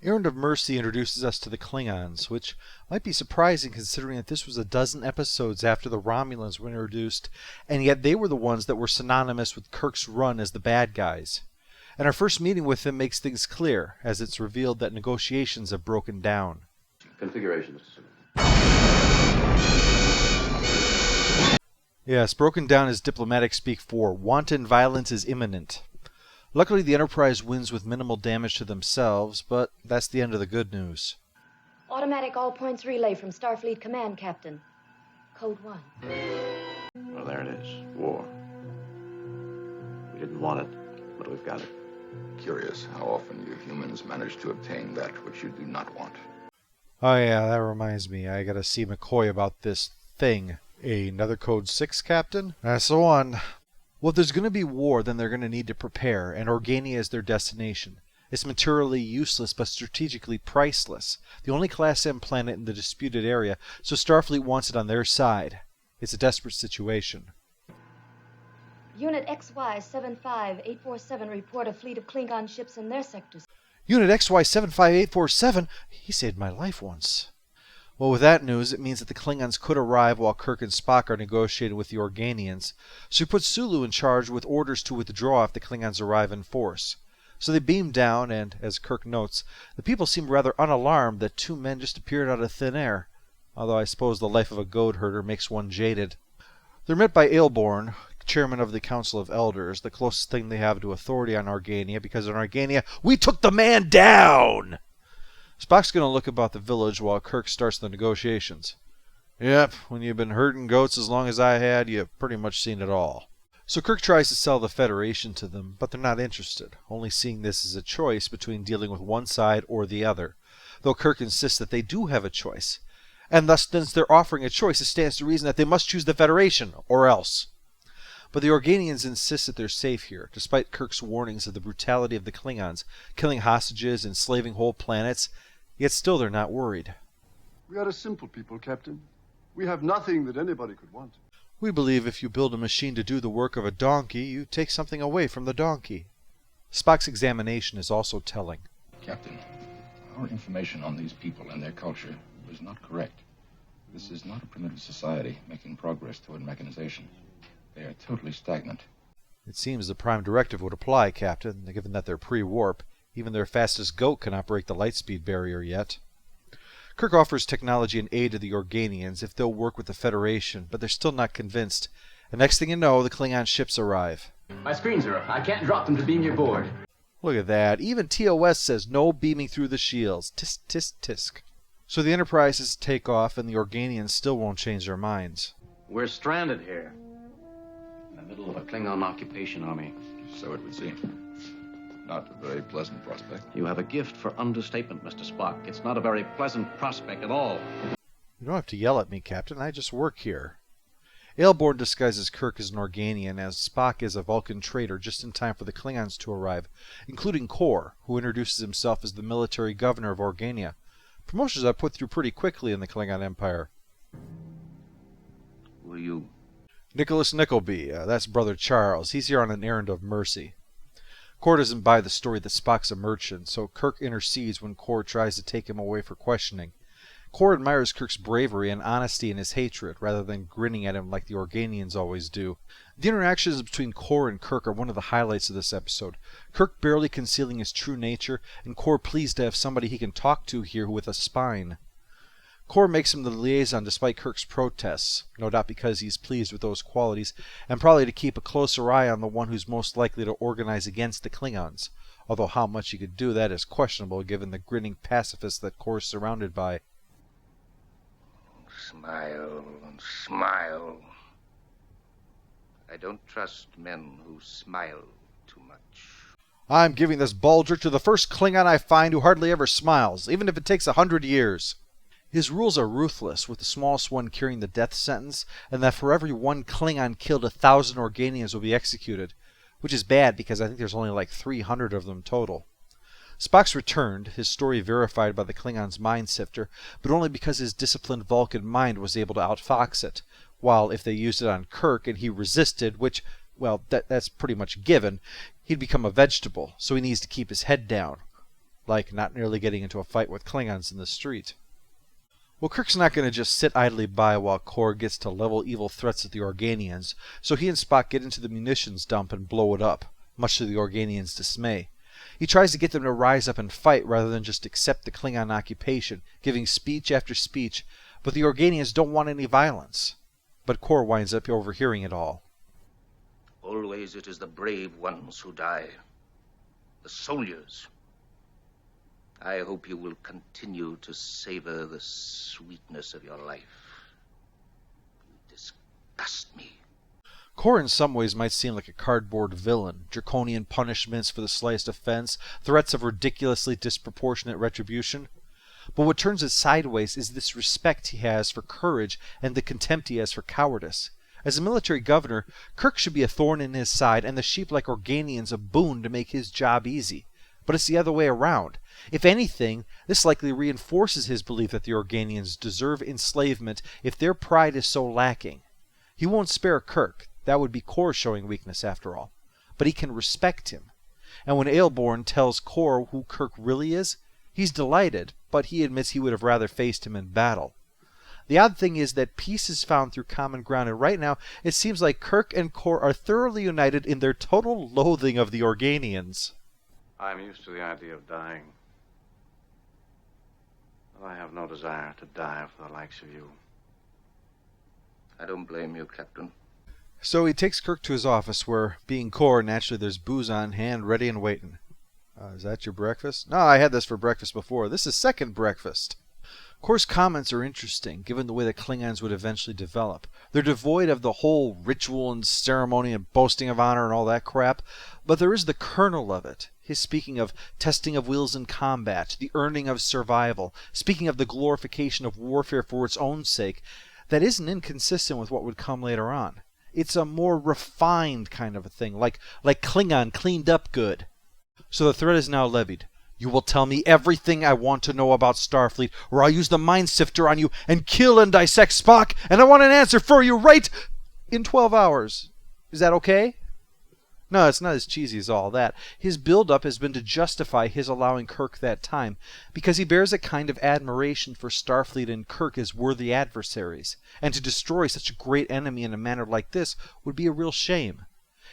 Errand of Mercy introduces us to the Klingons, which might be surprising considering that this was a dozen episodes after the Romulans were introduced, and yet they were the ones that were synonymous with Kirk's run as the bad guys. And our first meeting with them makes things clear, as it's revealed that negotiations have broken down. Configuration, Mr. Simmons. Yes, broken down is diplomatic speak for wanton violence is imminent. Luckily, the Enterprise wins with minimal damage to themselves, but that's the end of the good news. Automatic all points relay from Starfleet Command, Captain. Code 1. Well, there it is. War. We didn't want it, but we've got it. Curious how often you humans manage to obtain that which you do not want. Oh yeah, that reminds me. I gotta see McCoy about this thing. Another Code 6, Captain? That's the one. Well, if there's going to be war, then they're going to need to prepare, and Organia is their destination. It's materially useless, but strategically priceless. The only Class M planet in the disputed area, so Starfleet wants it on their side. It's a desperate situation. Unit XY 75847 report a fleet of Klingon ships in their sectors. Unit XY 75847? He saved my life once. Well, with that news, it means that the Klingons could arrive while Kirk and Spock are negotiating with the Organians, so he puts Sulu in charge with orders to withdraw if the Klingons arrive in force. So they beam down, and, as Kirk notes, the people seem rather unalarmed that two men just appeared out of thin air, although I suppose the life of a goat herder makes one jaded. They're met by Aelborn, chairman of the Council of Elders, the closest thing they have to authority on Organia, because on Organia, we took the man down! Spock's going to look about the village while Kirk starts the negotiations. Yep, when you've been herding goats as long as I had, you've pretty much seen it all. So Kirk tries to sell the Federation to them, but they're not interested, only seeing this as a choice between dealing with one side or the other, though Kirk insists that they do have a choice. And thus, since they're offering a choice, it stands to reason that they must choose the Federation, or else. But the Organians insist that they're safe here, despite Kirk's warnings of the brutality of the Klingons, killing hostages, enslaving whole planets. Yet still they're not worried. We are a simple people, Captain. We have nothing that anybody could want. We believe if you build a machine to do the work of a donkey, you take something away from the donkey. Spock's examination is also telling. Captain, our information on these people and their culture was not correct. This is not a primitive society making progress toward mechanization. They are totally stagnant. It seems the Prime Directive would apply, Captain, given that they're pre-warp. Even their fastest goat cannot break the lightspeed barrier yet. Kirk offers technology and aid to the Organians if they'll work with the Federation, but they're still not convinced. And next thing you know, the Klingon ships arrive. My screens are up. I can't drop them to beam you aboard. Look at that. Even TOS says no beaming through the shields. Tisk, tisk, tisk. So the Enterprise is to take off, and the Organians still won't change their minds. We're stranded here, in the middle of a Klingon occupation army. So it would seem. Not a very pleasant prospect. You have a gift for understatement, Mr. Spock. It's not a very pleasant prospect at all. You don't have to yell at me, Captain. I just work here. Aelborn disguises Kirk as an Organian, as Spock is a Vulcan traitor just in time for the Klingons to arrive, including Kor, who introduces himself as the military governor of Organia. Promotions are put through pretty quickly in the Klingon Empire. Who are you? Nicholas Nickleby, that's Brother Charles. He's here on an errand of mercy. Kor doesn't buy the story that Spock's a merchant, so Kirk intercedes when Kor tries to take him away for questioning. Kor admires Kirk's bravery and honesty in his hatred, rather than grinning at him like the Organians always do. The interactions between Kor and Kirk are one of the highlights of this episode. Kirk barely concealing his true nature, and Kor pleased to have somebody he can talk to here with a spine. Kor makes him the liaison despite Kirk's protests, no doubt because he's pleased with those qualities, and probably to keep a closer eye on the one who's most likely to organize against the Klingons, although how much he could do that is questionable given the grinning pacifists that Kor's surrounded by. Smile and smile. I don't trust men who smile too much. I'm giving this bulger to the first Klingon I find who hardly ever smiles, even if it takes 100 years. His rules are ruthless, with the smallest one carrying the death sentence, and that for every one Klingon killed, 1,000 Organians will be executed, which is bad because I think there's only like 300 of them total. Spock's returned, his story verified by the Klingon's mind sifter, but only because his disciplined Vulcan mind was able to outfox it, while if they used it on Kirk and he resisted, which, well, that's pretty much given, he'd become a vegetable, so he needs to keep his head down. like not nearly getting into a fight with Klingons in the street. Well, Kirk's not going to just sit idly by while Kor gets to level evil threats at the Organians, so he and Spock get into the munitions dump and blow it up, much to the Organians' dismay. He tries to get them to rise up and fight rather than just accept the Klingon occupation, giving speech after speech, but the Organians don't want any violence. But Kor winds up overhearing it all. Always it is the brave ones who die. The soldiers. I hope you will continue to savor the sweetness of your life. You disgust me. Kor in some ways might seem like a cardboard villain, draconian punishments for the slightest offense, threats of ridiculously disproportionate retribution. But what turns it sideways is this respect he has for courage and the contempt he has for cowardice. As a military governor, Kirk should be a thorn in his side and the sheep-like Organians a boon to make his job easy. But it's the other way around. If anything, this likely reinforces his belief that the Organians deserve enslavement if their pride is so lacking. He won't spare Kirk. That would be Kor showing weakness after all. But he can respect him. And when Aelborn tells Kor who Kirk really is, he's delighted, but he admits he would have rather faced him in battle. The odd thing is that peace is found through common ground, and right now it seems like Kirk and Kor are thoroughly united in their total loathing of the Organians. I'm used to the idea of dying. But I have no desire to die for the likes of you. I don't blame you, Captain. So he takes Kirk to his office where, being Kor, naturally there's booze on hand, ready and waiting. Is that your breakfast? No, I had this for breakfast before. This is second breakfast. Kor's comments are interesting, given the way the Klingons would eventually develop. They're devoid of the whole ritual and ceremony and boasting of honor and all that crap, but there is the kernel of it. His speaking of testing of wills in combat, the earning of survival, speaking of the glorification of warfare for its own sake, that isn't inconsistent with what would come later on. It's a more refined kind of a thing, like Klingon cleaned up good. So the threat is now levied. You will tell me everything I want to know about Starfleet, or I'll use the Mind Sifter on you and kill and dissect Spock, and I want an answer for you right in 12 hours. Is that okay? No, it's not as cheesy as all that. His build-up has been to justify his allowing Kirk that time, because he bears a kind of admiration for Starfleet and Kirk as worthy adversaries, and to destroy such a great enemy in a manner like this would be a real shame.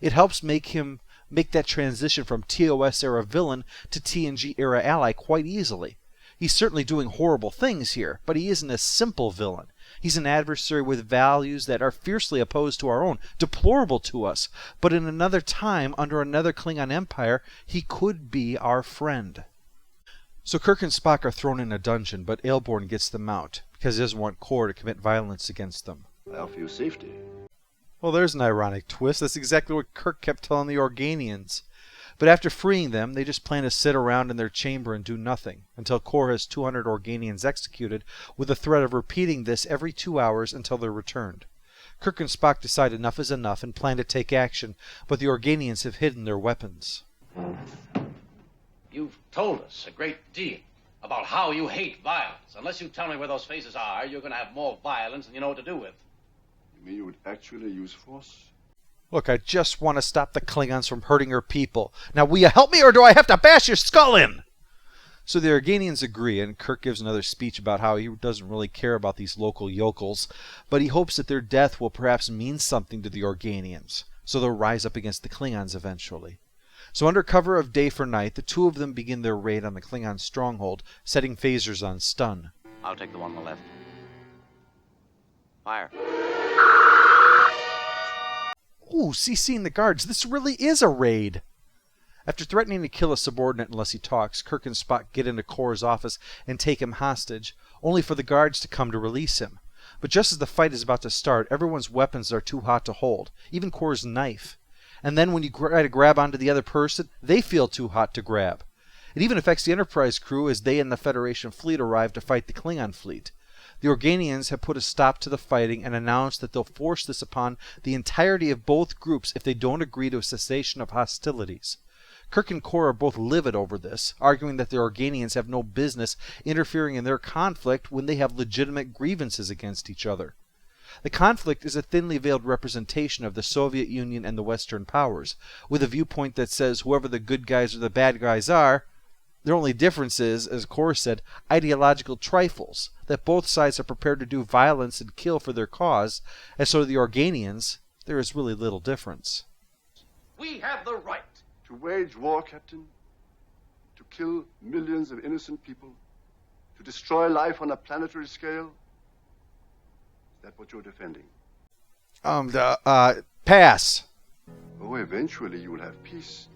It helps make that transition from TOS-era villain to TNG-era ally quite easily. He's certainly doing horrible things here, but he isn't a simple villain. He's an adversary with values that are fiercely opposed to our own, deplorable to us, but in another time, under another Klingon empire, he could be our friend. So Kirk and Spock are thrown in a dungeon, but Aelborn gets them out, because he doesn't want Kor to commit violence against them. I offer you safety. Well, there's an ironic twist. That's exactly what Kirk kept telling the Organians. But after freeing them, they just plan to sit around in their chamber and do nothing, until Kor has 200 Organians executed, with the threat of repeating this every 2 hours until they're returned. Kirk and Spock decide enough is enough and plan to take action, but the Organians have hidden their weapons. You've told us a great deal about how you hate violence. Unless you tell me where those faces are, you're going to have more violence than you know what to do with. You mean you would actually use force? Look, I just want to stop the Klingons from hurting your people. Now, will you help me, or do I have to bash your skull in? So the Organians agree, and Kirk gives another speech about how he doesn't really care about these local yokels, but he hopes that their death will perhaps mean something to the Organians, so they'll rise up against the Klingons eventually. So under cover of day for night, the two of them begin their raid on the Klingon stronghold, setting phasers on stun. I'll take the one on the left. Fire. Ooh, CCing the guards. This really is a raid. After threatening to kill a subordinate unless he talks, Kirk and Spock get into Kor's office and take him hostage, only for the guards to come to release him. But just as the fight is about to start, everyone's weapons are too hot to hold, even Kor's knife. And then when you try to grab onto the other person, they feel too hot to grab. It even affects the Enterprise crew as they and the Federation fleet arrive to fight the Klingon fleet. The Organians have put a stop to the fighting and announced that they'll force this upon the entirety of both groups if they don't agree to a cessation of hostilities. Kirk and Kor are both livid over this, arguing that the Organians have no business interfering in their conflict when they have legitimate grievances against each other. The conflict is a thinly veiled representation of the Soviet Union and the Western powers, with a viewpoint that says whoever the good guys or the bad guys are, Their only difference is, as Kor said, ideological trifles, that both sides are prepared to do violence and kill for their cause, and so to the Organians, there is really little difference. We have the right. To wage war, Captain, to kill millions of innocent people, to destroy life on a planetary scale. Is that what you're defending? Pass. Oh, eventually you will have peace,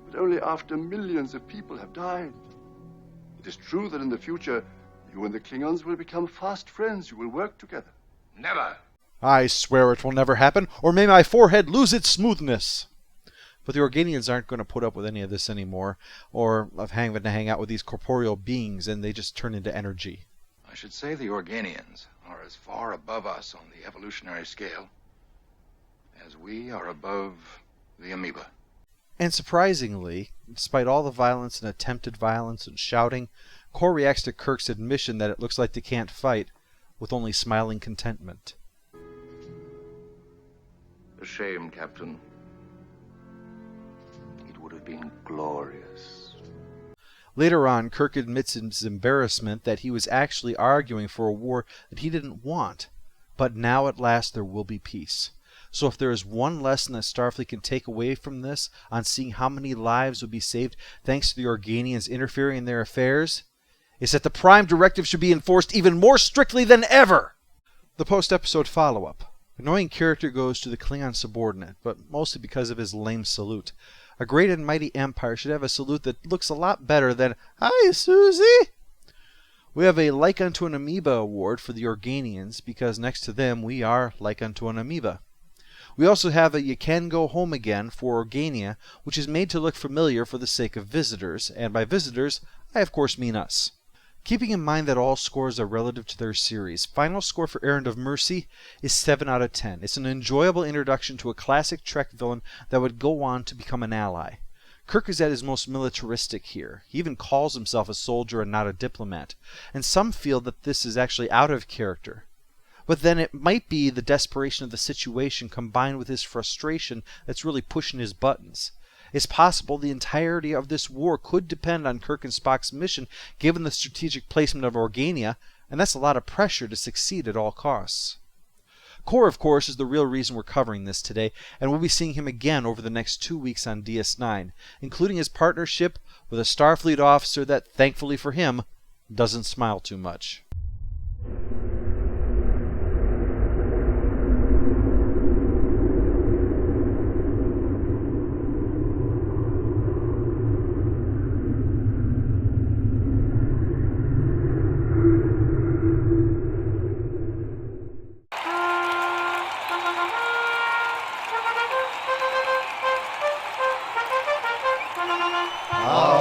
but only after millions of people have died. It is true that in the future, you and the Klingons will become fast friends. You will work together. Never. I swear it will never happen, or may my forehead lose its smoothness. But the Organians aren't going to put up with any of this anymore, or of having to hang out with these corporeal beings, and they just turn into energy. I should say the Organians are as far above us on the evolutionary scale as we are above the amoeba. And surprisingly, despite all the violence and attempted violence and shouting, Kor reacts to Kirk's admission that it looks like they can't fight, with only smiling contentment. A shame, Captain. It would have been glorious. Later on, Kirk admits in his embarrassment that he was actually arguing for a war that he didn't want. But now at last there will be peace. So if there is one lesson that Starfleet can take away from this, on seeing how many lives would be saved thanks to the Organians interfering in their affairs, is that the Prime Directive should be enforced even more strictly than ever! The post-episode follow-up. Annoying character goes to the Klingon subordinate, but mostly because of his lame salute. A great and mighty empire should have a salute that looks a lot better than, "Hi, Susie!" We have a Like Unto an Amoeba award for the Organians, because next to them we are like unto an amoeba. We also have a You Can Go Home Again for Organia, which is made to look familiar for the sake of visitors, and by visitors, I of course mean us. Keeping in mind that all scores are relative to their series, final score for Errand of Mercy is 7 out of 10. It's an enjoyable introduction to a classic Trek villain that would go on to become an ally. Kirk is at his most militaristic here. He even calls himself a soldier and not a diplomat, and some feel that this is actually out of character. But then it might be the desperation of the situation combined with his frustration that's really pushing his buttons. It's possible the entirety of this war could depend on Kirk and Spock's mission given the strategic placement of Organia, and that's a lot of pressure to succeed at all costs. Kor, of course, is the real reason we're covering this today, and we'll be seeing him again over the next 2 weeks on DS9, including his partnership with a Starfleet officer that, thankfully for him, doesn't smile too much. Ah.